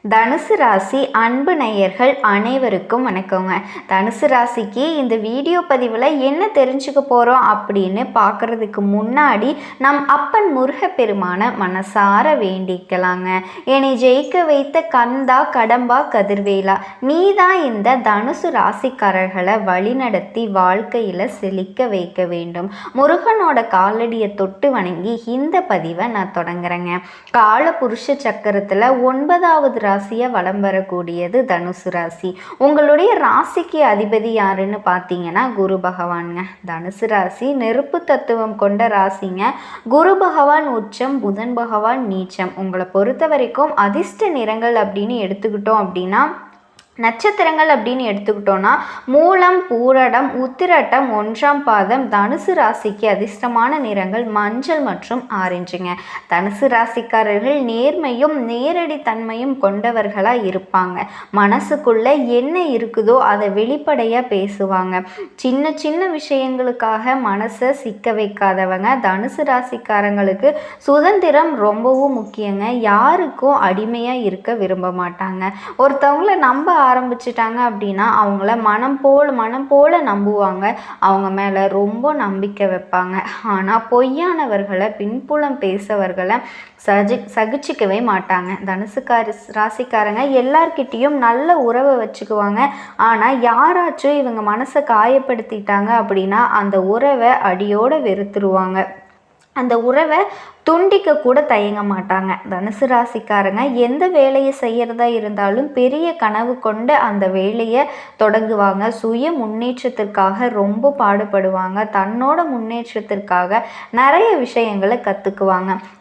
தனுசு ராசி அன்பு நேயர்கள் அனைவருக்கும் வணக்கங்க. தனுசு ராசிக்கு இந்த வீடியோ பதிவில் என்ன தெரிஞ்சுக்க போகிறோம் அப்படின்னு பார்க்குறதுக்கு முன்னாடி நம் அப்பன் முருகப்பெருமான மனசார வேண்டிக்கலாங்க. என்னை ஜெயிக்க வைத்த கந்தா கடம்பா கதிர்வேலா, நீ தான் இந்த தனுசு ராசிக்காரர்களை வழிநடத்தி வாழ்க்கையில் செழிக்க வைக்க வேண்டும். முருகனோட காலடியை தொட்டு வணங்கி இந்த பதிவை நான் தொடங்குறேங்க. கால புருஷ சக்கரத்தில் 9வது ராசியாக வலம் வரக்கூடியது தனுசு ராசி. உங்களுடைய ராசிக்கு அதிபதி யாருன்னு பார்த்தீங்கன்னா குரு பகவானுங்க. தனுசு ராசி நெருப்பு தத்துவம் கொண்ட ராசிங்க. குரு பகவான் உச்சம், புதன் பகவான் நீச்சம். உங்களை பொறுத்த வரைக்கும் அதிர்ஷ்ட நிறங்கள் அப்படின்னு எடுத்துக்கிட்டோம் அப்படின்னா நட்சத்திரங்கள் அப்படின்னு எடுத்துக்கிட்டோன்னா மூலம், பூரடம், உத்திரட்டம், 1ஆம் பாதம். தனுசு ராசிக்கு அதிர்ஷ்டமான நிறங்கள் மஞ்சள் மற்றும் ஆரஞ்சுங்க. தனுசு ராசிக்காரர்கள் நேர்மையும் நேரடி தன்மையும் கொண்டவர்களாக இருப்பாங்க. மனசுக்குள்ள என்ன இருக்குதோ அதை வெளிப்படையாக பேசுவாங்க. சின்ன சின்ன விஷயங்களுக்காக மனசை சிக்க வைக்காதவங்க. தனுசு ராசிக்காரங்களுக்கு சுதந்திரம் ரொம்பவும் முக்கியங்க. யாருக்கும் அடிமையாக இருக்க விரும்ப மாட்டாங்க. ஒருத்தவங்களை நம்ப ஆரம்பிச்சிட்டாங்க அப்படின்னா அவங்கள மனம் போல நம்புவாங்க. அவங்க மேலே ரொம்ப நம்பிக்கை வைப்பாங்க. ஆனால் பொய்யானவர்களை, பின்புலம் பேசவர்களை சகிச்சிக்கவே மாட்டாங்க. தனுசு ராசிக்காரங்க எல்லார்கிட்டையும் நல்ல உறவை வச்சுக்குவாங்க. ஆனால் யாராச்சும் இவங்க மனசை காயப்படுத்திட்டாங்க அப்படின்னா அந்த உறவை அடியோடு வெறுத்துருவாங்க. அந்த உறவை துண்டிக்க கூட தயங்க மாட்டாங்க. தனுசு ராசிக்காரங்க எந்த வேலையை செய்கிறதா இருந்தாலும் பெரிய கனவு கொண்டு அந்த வேலையை தொடங்குவாங்க. சுய முன்னேற்றத்திற்காக ரொம்ப பாடுபடுவாங்க. தன்னோட முன்னேற்றத்திற்காக நிறைய விஷயங்களை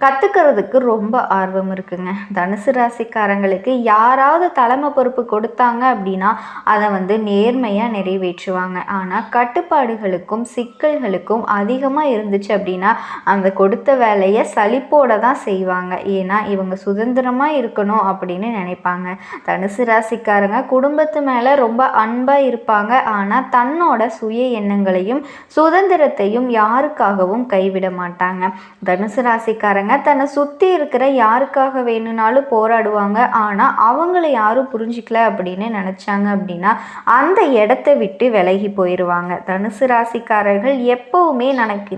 கற்றுக்கிறதுக்கு ரொம்ப ஆர்வம் இருக்குங்க. தனுசு ராசிக்காரங்களுக்கு யாராவது தலைமை பொறுப்பு கொடுத்தாங்க அப்படின்னா அதை நேர்மையாக நிறைவேற்றுவாங்க. ஆனால் கட்டுப்பாடுகளுக்கும் சிக்கல்களுக்கும் அதிகமாக இருந்துச்சு அப்படின்னா அந்த கொடுத்த வேலையை சலிப்போட தான் செய்வாங்க. ஏன்னா இவங்க சுதந்திரமாக இருக்கணும் அப்படின்னு நினைப்பாங்க. தனுசு ராசிக்காரங்க குடும்பத்து மேலே ரொம்ப அன்பாக இருப்பாங்க. ஆனால் தன்னோட சுய எண்ணங்களையும் சுதந்திரத்தையும் யாருக்காகவும் கைவிட மாட்டாங்க. தனுசு ராசிக்காரங்க தன்னை சுற்றி இருக்கிற யாருக்காக வேணும்னாலும் போராடுவாங்க. ஆனால் அவங்கள யாரும் புரிஞ்சிக்கல அப்படின்னு நினச்சாங்க அப்படின்னா அந்த இடத்த விட்டு விலகி போயிடுவாங்க. தனுசு ராசிக்காரர்கள் எப்பவுமே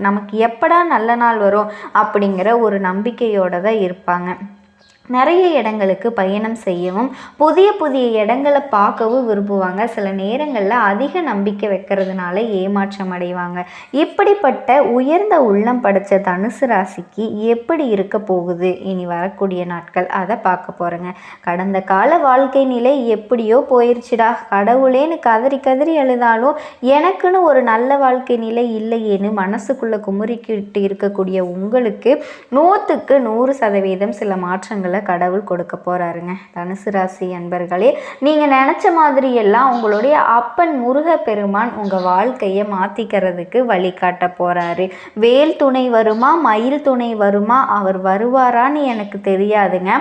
நமக்கு எப்படா நல்ல நாள் வரும் அப்படிங்கிற ஒரு நம்பிக்கையோடு தான் இருப்பாங்க. நிறைய இடங்களுக்கு பயணம் செய்யவும் புதிய புதிய இடங்களை பார்க்கவும் விரும்புவாங்க. சில நேரங்களில் அதிக நம்பிக்கை வைக்கிறதுனால ஏமாற்றம் அடைவாங்க. இப்படிப்பட்ட உயர்ந்த உள்ளம் படைத்த தனுசு ராசிக்கு எப்படி இருக்க போகுது இனி வரக்கூடிய நாட்கள், அதை பார்க்க போகிறேங்க. கடந்த கால வாழ்க்கை நிலை எப்படியோ போயிடுச்சுடா, கடவுளேன்னு கதறி கதறி அழுதாலும் எனக்குன்னு ஒரு நல்ல வாழ்க்கை நிலை இல்லையேன்னு மனசுக்குள்ளே குமுறிக்கிட்டு இருக்கக்கூடிய உங்களுக்கு 100க்கு 100% சில மாற்றங்களை கடவுள் கொடுக்க போறாருங்க. தனுசு ராசி அன்பர்களே, நீங்க நினைச்ச மாதிரி எல்லாம் உங்களுடைய அப்பன் முருகப்பெருமான் உங்க வாழ்க்கையை மாத்திக்கிறதுக்கு வழிகாட்ட போறாரு. வேல் துணை வருமா, மயில் துணை வருமா, அவர் வருவாரான்னு எனக்கு தெரியாதுங்க.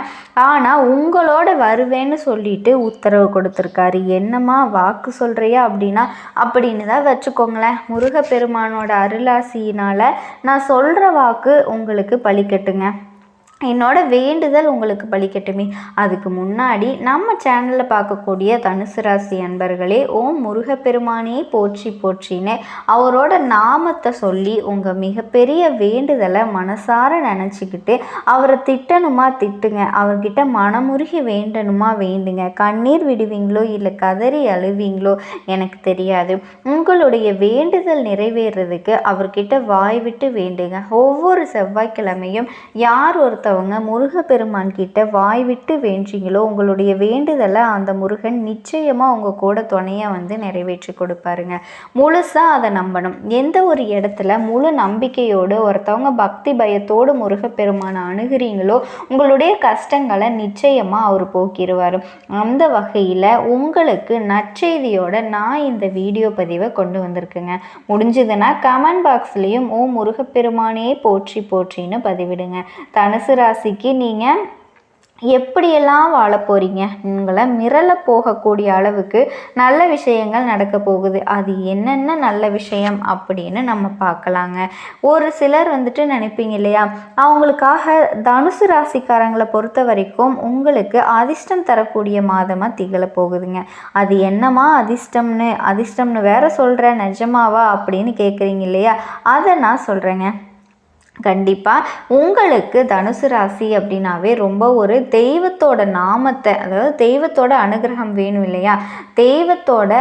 ஆனா உங்களோட வருவேன்னு சொல்லிட்டு உத்தரவு கொடுத்துருக்காரு. என்னம்மா வாக்கு சொல்றியா அப்படின்னா அப்படின்னு தான் வச்சுக்கோங்களேன். முருகப்பெருமானோட அருளாசியினால நான் சொல்ற வாக்கு உங்களுக்கு பலிக்கட்டுங்க. என்னோட வேண்டுதல் உங்களுக்கு பலிக்கட்டுமே. அதுக்கு முன்னாடி நம்ம சேனலில் பார்க்கக்கூடிய தனுசு ராசி அன்பர்களே, ஓம் முருகப்பெருமானே போற்றி போற்றின்னு அவரோட நாமத்தை சொல்லி உங்கள் மிகப்பெரிய வேண்டுதலை மனசார நினச்சிக்கிட்டு அவரை திட்டணுமா திட்டுங்க. அவர்கிட்ட மனமுருகி வேண்டணுமா வேண்டுங்க. கண்ணீர் விடுவீங்களோ இல்லை கதறி அழுவீங்களோ எனக்கு தெரியாது. உங்களுடைய வேண்டுதல் நிறைவேறதுக்கு அவர்கிட்ட வாய் விட்டு வேண்டுங்க. ஒவ்வொரு செவ்வாய்க்கிழமையும் யார் ஒருத்தவங்க முருகப்பெருமான் கிட்ட வாய் விட்டு வேண்டீங்களோ உங்களுடைய வேண்டுதலை அந்த முருகன் நிச்சயமாக உங்கள் கூட துணையாக நிறைவேற்றி கொடுப்பாருங்க. முழுசாக அதை நம்பணும். எந்த ஒரு இடத்துல முழு நம்பிக்கையோடு ஒருத்தவங்க பக்தி பயத்தோடு முருகப்பெருமானை அணுகிறீங்களோ உங்களுடைய கஷ்டங்களை நிச்சயமாக அவர் போக்கிடுவார். அந்த வகையில் உங்களுக்கு நற்செய்தியோட நான் இந்த வீடியோ பதிவை கொண்டு வந்திருக்குங்க. முடிஞ்சதுன்னா கமெண்ட் பாக்ஸ்லேயும் ஓம் முருகப்பெருமானே போற்றி போற்றின்னு பதிவிடுங்க. தனுசு ராசிக்கு நீங்கள் எப்படியெல்லாம் வாழ போகிறீங்க, உங்களை மிரள போகக்கூடிய அளவுக்கு நல்ல விஷயங்கள் நடக்க போகுது. அது என்னென்ன நல்ல விஷயம் அப்படின்னு நம்ம பார்க்கலாங்க. ஒரு சிலர் வந்துட்டு நினைப்பீங்க இல்லையா, அவங்களுக்காக தனுசு ராசிக்காரங்களை பொறுத்த வரைக்கும் உங்களுக்கு அதிர்ஷ்டம் தரக்கூடிய மாதமாக திகழ போகுதுங்க. அது என்னமா அதிர்ஷ்டம்னு வேற சொல்கிற, நிஜமாவா அப்படின்னு கேட்குறீங்க இல்லையா, அதை நான் சொல்கிறேங்க. கண்டிப்பாக உங்களுக்கு தனுசு ராசி அப்படின்னாவே ரொம்ப ஒரு தெய்வத்தோட நாமத்தை, அதாவது தெய்வத்தோட அனுகிரகம் வேணும் இல்லையா, தெய்வத்தோட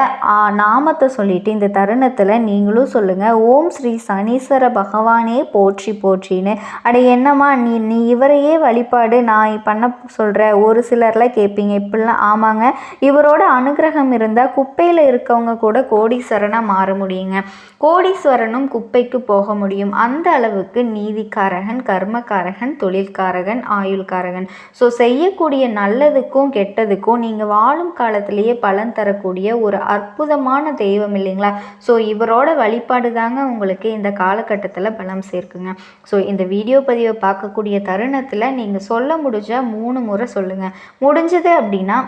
நாமத்தை சொல்லிட்டு இந்த தருணத்தில் நீங்களும் சொல்லுங்கள், ஓம் ஸ்ரீ சனீஸ்வர பகவானே போற்றி போற்றின்னு. அட என்னம்மா நீ இவரையே வழிபாடு நான் பண்ண சொல்கிற, ஒரு சிலர்லாம் கேட்பீங்க. இப்படிலாம் ஆமாங்க, இவரோட அனுகிரகம் இருந்தால் குப்பையில் இருக்கவங்க கூட கோடீஸ்வரனாக மாற முடியுங்க. கோடீஸ்வரனும் குப்பைக்கு போக முடியும். அந்த அளவுக்கு நீதிக்காரகன், கர்மக்காரகன், தொழில்காரகன், ஆயுள்காரகன். ஸோ செய்யக்கூடிய நல்லதுக்கும் கெட்டதுக்கும் நீங்கள் வாழும் காலத்திலேயே பலன் தரக்கூடிய ஒரு அற்புதமான தெய்வம் இல்லைங்களா. ஸோ இவரோட வழிபாடு தாங்க உங்களுக்கு இந்த காலகட்டத்தில் பலம் சேர்க்குங்க. ஸோ இந்த வீடியோ பதிவை பார்க்கக்கூடிய தருணத்தில் நீங்கள் சொல்ல முடிஞ்சால் 3 முறை சொல்லுங்கள். முடிஞ்சது அப்படின்னா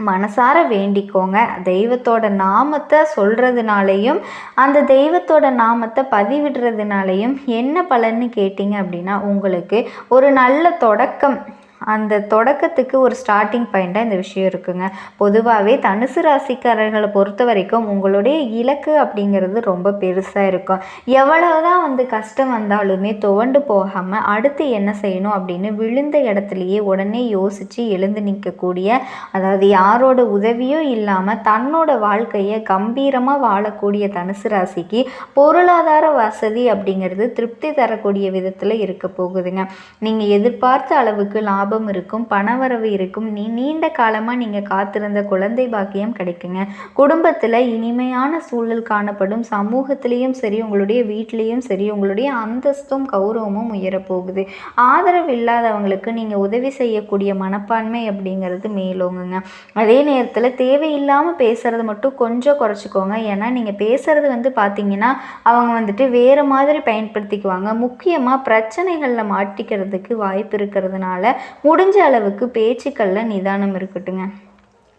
மனசார வேண்டிக்கோங்க. தெய்வத்தோட நாமத்தை சொல்கிறதுனாலையும் அந்த தெய்வத்தோட நாமத்தை பதிவிடுறதுனாலையும் என்ன பலன்னு கேட்டிங்க அப்படின்னா, உங்களுக்கு ஒரு நல்ல தொடக்கம், அந்த தொடக்கத்துக்கு ஒரு ஸ்டார்டிங் பாயிண்ட்டாக இந்த விஷயம் இருக்குங்க. பொதுவாகவே தனுசு ராசிக்காரர்களை பொறுத்த வரைக்கும் உங்களுடைய இலக்கு அப்படிங்கிறது ரொம்ப பெருசாக இருக்கும். எவ்வளவுதான் கஷ்டம் வந்தாலுமே துவண்டு போகாமல் அடுத்து என்ன செய்யணும் அப்படின்னு விழுந்த இடத்துலையே உடனே யோசித்து எழுந்து நிற்கக்கூடிய, அதாவது யாரோட உதவியும் இல்லாமல் தன்னோட வாழ்க்கையை கம்பீரமாக வாழக்கூடிய தனுசு ராசிக்கு பொருளாதார வசதி அப்படிங்கிறது திருப்தி தரக்கூடிய விதத்தில் இருக்க போகுதுங்க. நீங்கள் எதிர்பார்த்த அளவுக்கு லாபம் இருக்கும், பணவரவு இருக்கும், நீண்ட காலமாக நீங்கள் காத்திருந்த குழந்தை பாக்கியம் கிடைக்குங்க. குடும்பத்தில் இனிமையான சூழல் காணப்படும். சமூகத்திலையும் சரி, உங்களுடைய வீட்லேயும் சரி, உங்களுடைய அந்தஸ்தும் கௌரவமும் உயரப்போகுது. ஆதரவு இல்லாதவங்களுக்கு நீங்கள் உதவி செய்யக்கூடிய மனப்பான்மை அப்படிங்கிறது மேலோங்குங்க. அதே நேரத்தில் தேவையில்லாமல் பேசுகிறது மட்டும் கொஞ்சம் குறைச்சிக்கோங்க. ஏன்னா நீங்கள் பேசுகிறது பார்த்தீங்கன்னா அவங்க வேறு மாதிரி பயன்படுத்திக்குவாங்க. முக்கியமாக பிரச்சனைகளில் மாட்டிக்கிறதுக்கு வாய்ப்பு இருக்கிறதுனால முடிஞ்ச அளவுக்கு பேச்சுக்களில் நிதானம் இருக்கட்டுங்க.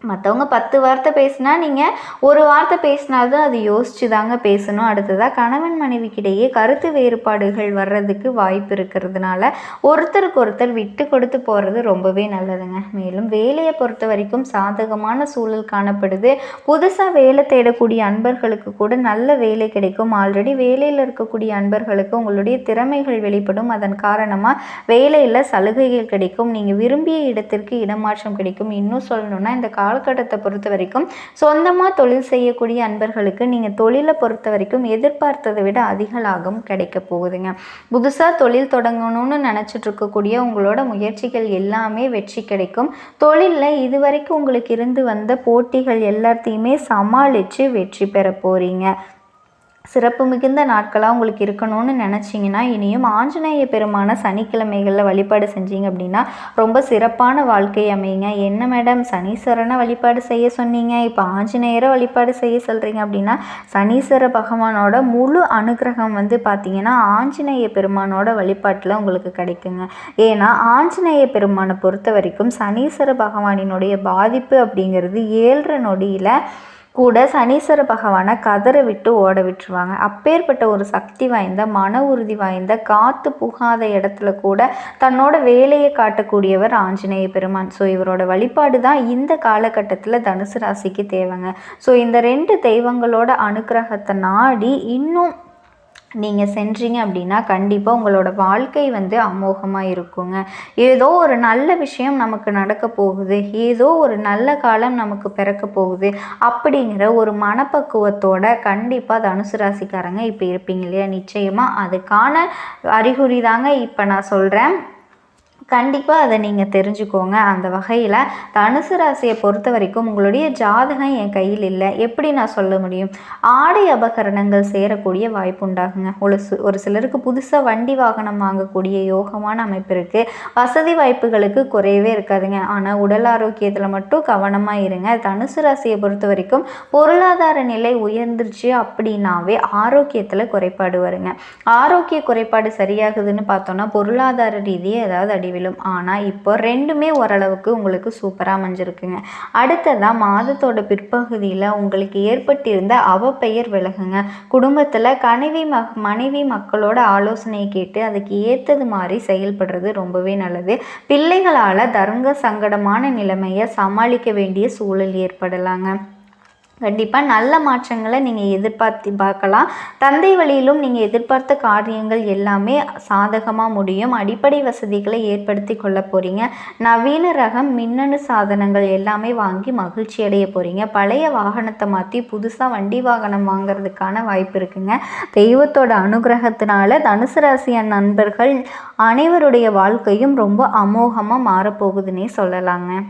மற்றவங்க 10 வார்த்தை பேசினா நீங்கள் ஒரு வார்த்தை பேசினாலும் அது யோசிச்சு தாங்க பேசணும். அடுத்ததாக கணவன் மனைவிக்கிடையே கருத்து வேறுபாடுகள் வர்றதுக்கு வாய்ப்பு இருக்கிறதுனால ஒருத்தருக்கு ஒருத்தர் விட்டு கொடுத்து போகிறது ரொம்பவே நல்லதுங்க. மேலும் வேலையை பொறுத்த வரைக்கும் சாதகமான சூழல் காணப்படுது. புதுசாக வேலை தேடக்கூடிய அன்பர்களுக்கு கூட நல்ல வேலை கிடைக்கும். ஆல்ரெடி வேலையில் இருக்கக்கூடிய அன்பர்களுக்கு உங்களுடைய திறமைகள் வெளிப்படும். அதன் காரணமாக வேலையில் சலுகைகள் கிடைக்கும். நீங்கள் விரும்பிய இடத்திற்கு இடமாற்றம் கிடைக்கும். இன்னும் சொல்லணும்னா இந்த காலகட்டத்தை பொறுத்த வரைக்கும் சொந்தமாக தொழில் செய்யக்கூடிய அன்பர்களுக்கு நீங்கள் தொழிலை பொறுத்த வரைக்கும் எதிர்பார்த்ததை விட அதிக லாபம் கிடைக்க போகுதுங்க. புதுசாக தொழில் தொடங்கணும்னு நினச்சிட்டு இருக்கக்கூடிய உங்களோட முயற்சிகள் எல்லாமே வெற்றி கிடைக்கும். தொழிலில் இதுவரைக்கும் உங்களுக்கு இருந்து வந்த போட்டிகள் எல்லாத்தையுமே சமாளித்து வெற்றி பெற போகிறீங்க. சிறப்பு மிகுந்த நாட்களாக உங்களுக்கு இருக்கணும்னு நினச்சிங்கன்னா இனியும் ஆஞ்சநேய பெருமான சனிக்கிழமைகளில் வழிபாடு செஞ்சீங்க அப்படின்னா ரொம்ப சிறப்பான வாழ்க்கை அமையுங்க. என்ன மேடம் சனீஸ்வரனை வழிபாடு செய்ய சொன்னீங்க, இப்போ ஆஞ்சநேயரை வழிபாடு செய்ய சொல்கிறீங்க அப்படின்னா, சனீஸ்வர பகவானோட முழு அனுகிரகம் பார்த்திங்கன்னா ஆஞ்சநேய பெருமானோட வழிபாட்டில் உங்களுக்கு கிடைக்குங்க. ஏன்னா ஆஞ்சநேய பெருமானை பொறுத்த வரைக்கும் சனீஸ்வர பகவானினுடைய பாதிப்பு அப்படிங்கிறது 7.5 நொடியில் கூட சனீஸ்வர பகவானை கதற விட்டு ஓட விட்டுருவாங்க. அப்பேற்பட்ட ஒரு சக்தி வாய்ந்த, மன உறுதி வாய்ந்த, காற்று புகாத இடத்துல கூட தன்னோட வேலையை காட்டக்கூடியவர் ஆஞ்சநேய பெருமான். ஸோ இவரோட வழிபாடு தான் இந்த காலகட்டத்தில் தனுசு ராசிக்கு தேவைங்க. ஸோ இந்த 2 தெய்வங்களோட அனுக்கிரகத்தை நாடி இன்னும் நீங்கள் சென்றீங்க அப்படின்னா கண்டிப்பாக உங்களோட வாழ்க்கை அமோகமாக இருக்குங்க. ஏதோ ஒரு நல்ல விஷயம் நமக்கு நடக்க போகுது, ஏதோ ஒரு நல்ல காலம் நமக்கு பிறக்க போகுது அப்படிங்கிற ஒரு மனப்பக்குவத்தோட கண்டிப்பாக தனுசு ராசிக்காரங்க இப்போ இருப்பீங்க இல்லையா. நிச்சயமாக அதுக்கான அறிகுறி தாங்க இப்போ நான் சொல்கிறேன். கண்டிப்பாக அதை நீங்கள் தெரிஞ்சுக்கோங்க. அந்த வகையில் தனுசு ராசியை பொறுத்த வரைக்கும் உங்களுடைய ஜாதகம் என் கையில் இல்லை, எப்படி நான் சொல்ல முடியும்? ஆடை அபகரணங்கள் சேரக்கூடிய வாய்ப்பு உண்டாகுங்க. ஒரு சிலருக்கு புதுசாக வண்டி வாகனம் வாங்கக்கூடிய யோகமான அமைப்பு இருக்குது. வசதி வாய்ப்புகளுக்கு குறையவே இருக்காதுங்க. ஆனால் உடல் ஆரோக்கியத்தில் மட்டும் கவனமாக இருங்க. தனுசு ராசியை பொறுத்த வரைக்கும் பொருளாதார நிலை உயர்ந்துருச்சு அப்படின்னாவே ஆரோக்கியத்தில் குறைபாடு வருங்க. ஆரோக்கிய குறைபாடு சரியாகுதுன்னு பார்த்தோன்னா பொருளாதார ரீதியாக ஏதாவது விழும். ஆனால் இப்போ ரெண்டுமே ஓரளவுக்கு உங்களுக்கு சூப்பராக அமைஞ்சிருக்குங்க. அடுத்ததாக மாதத்தோட பிற்பகுதியில் உங்களுக்கு ஏற்பட்டிருந்த அவப்பெயர் விலகுங்க. குடும்பத்தில் மனைவி மக்களோட ஆலோசனையை கேட்டு அதுக்கு ஏற்றது மாதிரி செயல்படுறது ரொம்பவே நல்லது. பிள்ளைகளால் தர்ம சங்கடமான நிலைமையை சமாளிக்க வேண்டிய சூழல் ஏற்படலாங்க. கண்டிப்பாக நல்ல மாற்றங்களை நீங்கள் பார்க்கலாம். தந்தை வழியிலும் நீங்கள் எதிர்பார்த்த காரியங்கள் எல்லாமே சாதகமாக முடியும். அடிப்படை வசதிகளை ஏற்படுத்தி கொள்ள போகிறீங்க. நவீன ரகம் மின்னணு சாதனங்கள் எல்லாமே வாங்கி மகிழ்ச்சி அடைய போகிறீங்க. பழைய வாகனத்தை மாற்றி புதுசாக வண்டி வாகனம் வாங்கிறதுக்கான வாய்ப்பு இருக்குங்க. தெய்வத்தோட அனுகிரகத்தினால தனுசு ராசி நண்பர்கள் அனைவருடைய வாழ்க்கையும் ரொம்ப அமோகமாக மாறப்போகுதுன்னே சொல்லலாங்க.